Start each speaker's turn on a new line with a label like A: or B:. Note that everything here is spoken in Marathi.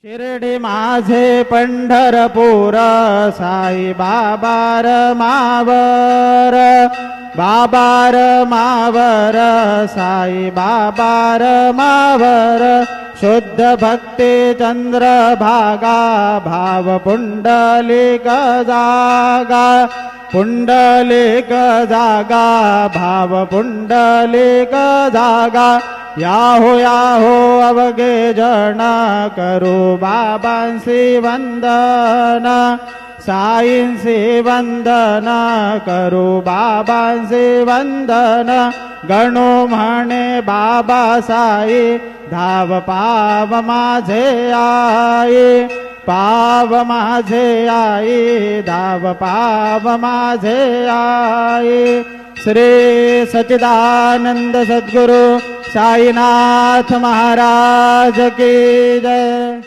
A: शिर्डी माझे पंढरपूर साई बाबार मावर बाबार मावर साई बाबार मावर शुद्ध भक्ती चंद्रभागा भाव पुंडलिक जागा पुंडलिक जागा भाव पुंडलिक जागा याहो याहो अवघे जन करू बाबांसी वंदन साईंसी वंदन करू बाबांसी वंदन गणू म्हणे बाबा साई धाव पाव माझे आई पाव माझे आई धाव पाव माझे आई। श्री सच्चिदानंद सद्गुरु साईनाथ महाराज की जय।